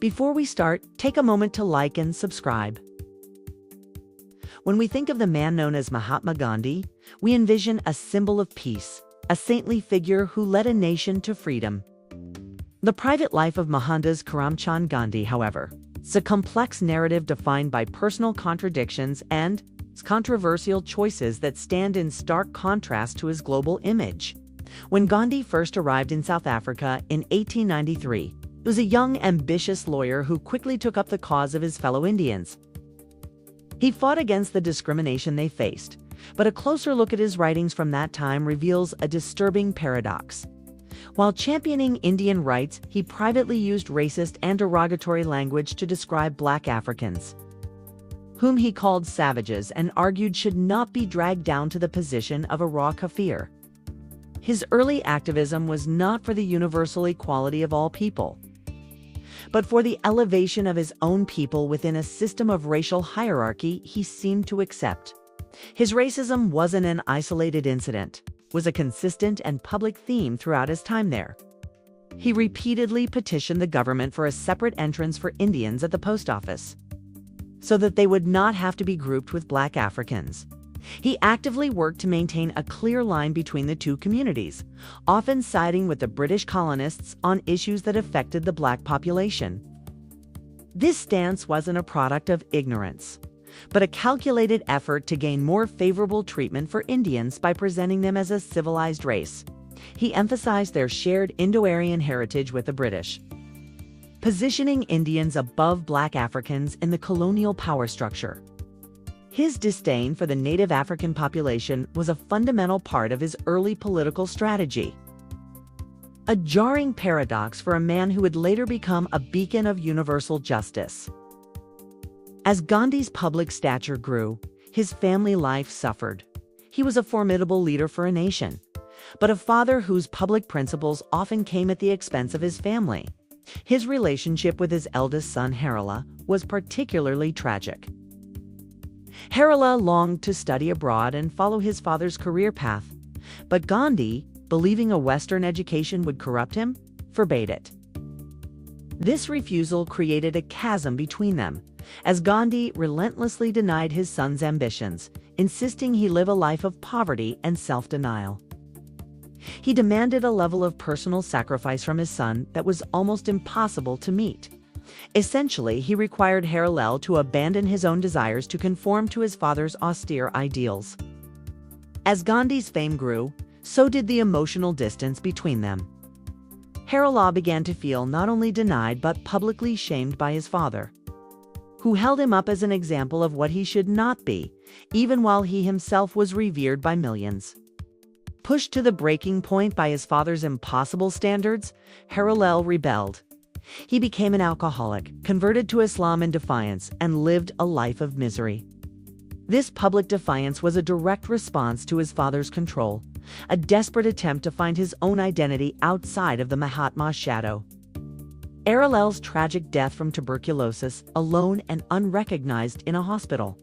Before we start, take a moment to like and subscribe. When we think of the man known as Mahatma Gandhi, we envision a symbol of peace, a saintly figure who led a nation to freedom. The private life of Mohandas Karamchand Gandhi, however, is a complex narrative defined by personal contradictions and controversial choices that stand in stark contrast to his global image. When Gandhi first arrived in South Africa in 1893, he was a young, ambitious lawyer who quickly took up the cause of his fellow Indians. He fought against the discrimination they faced, but a closer look at his writings from that time reveals a disturbing paradox. While championing Indian rights, he privately used racist and derogatory language to describe Black Africans, whom he called savages and argued should not be dragged down to the position of a raw kafir. His early activism was not for the universal equality of all people, but for the elevation of his own people within a system of racial hierarchy he seemed to accept. His racism wasn't an isolated incident, was a consistent and public theme throughout his time there. He repeatedly petitioned the government for a separate entrance for Indians at the post office, so that they would not have to be grouped with Black Africans. He actively worked to maintain a clear line between the two communities, often siding with the British colonists on issues that affected the Black population. This stance wasn't a product of ignorance, but a calculated effort to gain more favorable treatment for Indians by presenting them as a civilized race. He emphasized their shared Indo-Aryan heritage with the British, positioning Indians above Black Africans in the colonial power structure. His disdain for the native African population was a fundamental part of his early political strategy. A jarring paradox for a man who would later become a beacon of universal justice. As Gandhi's public stature grew, his family life suffered. He was a formidable leader for a nation, but a father whose public principles often came at the expense of his family. His relationship with his eldest son, Harala, was particularly tragic. Harala longed to study abroad and follow his father's career path, but Gandhi, believing a Western education would corrupt him, forbade it. This refusal created a chasm between them, as Gandhi relentlessly denied his son's ambitions, insisting he live a life of poverty and self-denial. He demanded a level of personal sacrifice from his son that was almost impossible to meet. Essentially, he required Harala to abandon his own desires to conform to his father's austere ideals. As Gandhi's fame grew, so did the emotional distance between them. Harala began to feel not only denied but publicly shamed by his father, who held him up as an example of what he should not be, even while he himself was revered by millions. Pushed to the breaking point by his father's impossible standards, Harala rebelled. He became an alcoholic, converted to Islam in defiance, and lived a life of misery. This public defiance was a direct response to his father's control, a desperate attempt to find his own identity outside of the Mahatma shadow. Harala's tragic death from tuberculosis, alone and unrecognized in a hospital,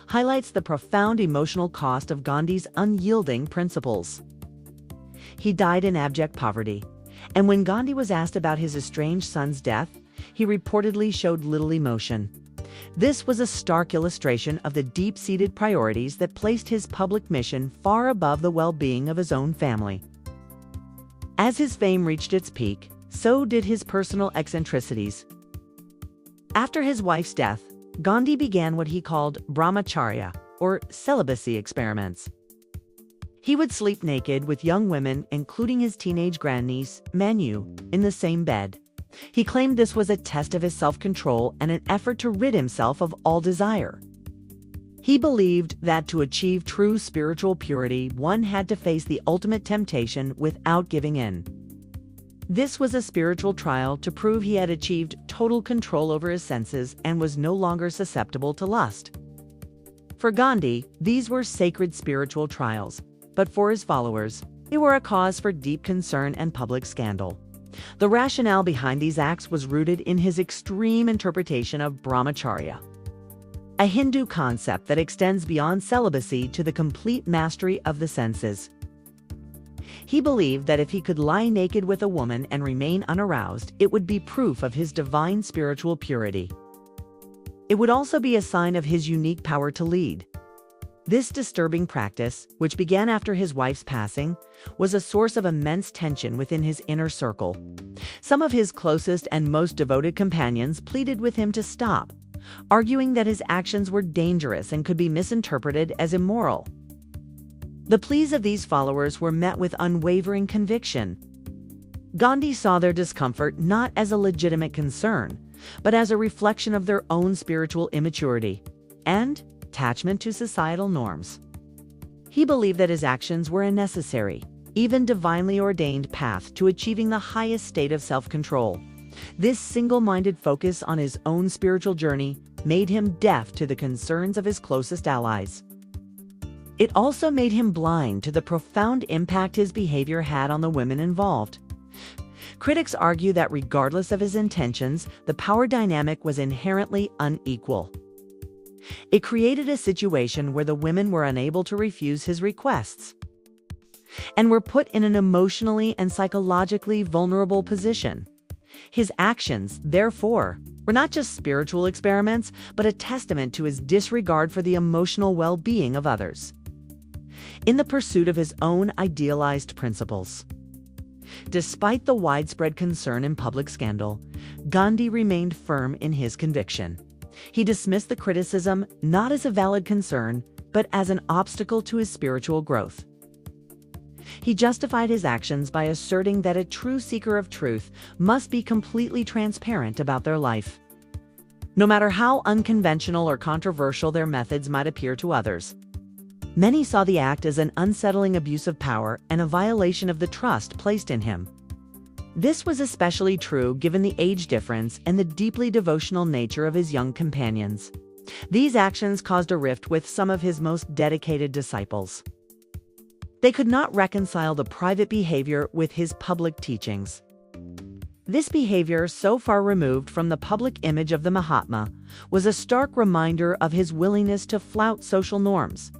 highlights the profound emotional cost of Gandhi's unyielding principles. He died in abject poverty, and when Gandhi was asked about his estranged son's death, he reportedly showed little emotion. This was a stark illustration of the deep-seated priorities that placed his public mission far above the well-being of his own family. As his fame reached its peak, so did his personal eccentricities. After his wife's death, Gandhi began what he called brahmacharya, or celibacy experiments. He would sleep naked with young women, including his teenage grandniece, Manu, in the same bed. He claimed this was a test of his self-control and an effort to rid himself of all desire. He believed that to achieve true spiritual purity, one had to face the ultimate temptation without giving in. This was a spiritual trial to prove he had achieved total control over his senses and was no longer susceptible to lust. For Gandhi, these were sacred spiritual trials, but for his followers, they were a cause for deep concern and public scandal. The rationale behind these acts was rooted in his extreme interpretation of brahmacharya, a Hindu concept that extends beyond celibacy to the complete mastery of the senses. He believed that if he could lie naked with a woman and remain unaroused, it would be proof of his divine spiritual purity. It would also be a sign of his unique power to lead. This disturbing practice, which began after his wife's passing, was a source of immense tension within his inner circle. Some of his closest and most devoted companions pleaded with him to stop, arguing that his actions were dangerous and could be misinterpreted as immoral. The pleas of these followers were met with unwavering conviction. Gandhi saw their discomfort not as a legitimate concern, but as a reflection of their own spiritual immaturity and attachment to societal norms. He believed that his actions were a necessary, even divinely ordained path to achieving the highest state of self-control. This single-minded focus on his own spiritual journey made him deaf to the concerns of his closest allies. It also made him blind to the profound impact his behavior had on the women involved. Critics argue that regardless of his intentions, the power dynamic was inherently unequal. It created a situation where the women were unable to refuse his requests and were put in an emotionally and psychologically vulnerable position. His actions, therefore, were not just spiritual experiments, but a testament to his disregard for the emotional well-being of others, in the pursuit of his own idealized principles. Despite the widespread concern and public scandal, Gandhi remained firm in his conviction. He dismissed the criticism not as a valid concern, but as an obstacle to his spiritual growth. He justified his actions by asserting that a true seeker of truth must be completely transparent about their life, no matter how unconventional or controversial their methods might appear to others. Many saw the act as an unsettling abuse of power and a violation of the trust placed in him. This was especially true given the age difference and the deeply devotional nature of his young companions. These actions caused a rift with some of his most dedicated disciples. They could not reconcile the private behavior with his public teachings. This behavior, so far removed from the public image of the Mahatma, was a stark reminder of his willingness to flout social norms.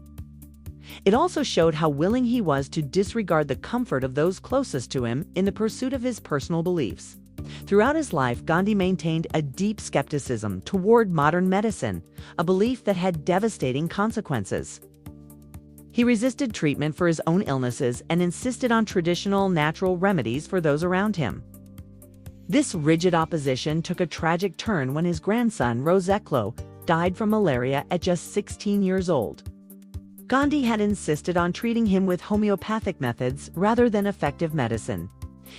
It also showed how willing he was to disregard the comfort of those closest to him in the pursuit of his personal beliefs. Throughout his life, Gandhi maintained a deep skepticism toward modern medicine, a belief that had devastating consequences. He resisted treatment for his own illnesses and insisted on traditional, natural remedies for those around him. This rigid opposition took a tragic turn when his grandson, Roseclo, died from malaria at just 16 years old. Gandhi had insisted on treating him with homeopathic methods rather than effective medicine.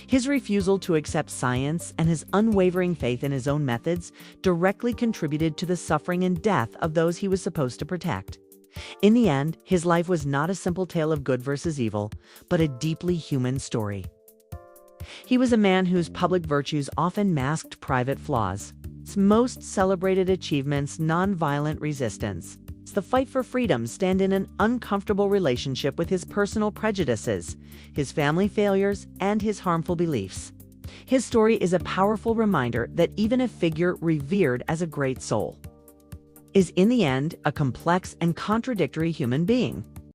His refusal to accept science and his unwavering faith in his own methods directly contributed to the suffering and death of those he was supposed to protect. In the end, his life was not a simple tale of good versus evil, but a deeply human story. He was a man whose public virtues often masked private flaws. His most celebrated achievements, nonviolent resistance, the fight for freedom, stand in an uncomfortable relationship with his personal prejudices, his family failures, and his harmful beliefs. His story is a powerful reminder that even a figure revered as a great soul is, in the end, a complex and contradictory human being.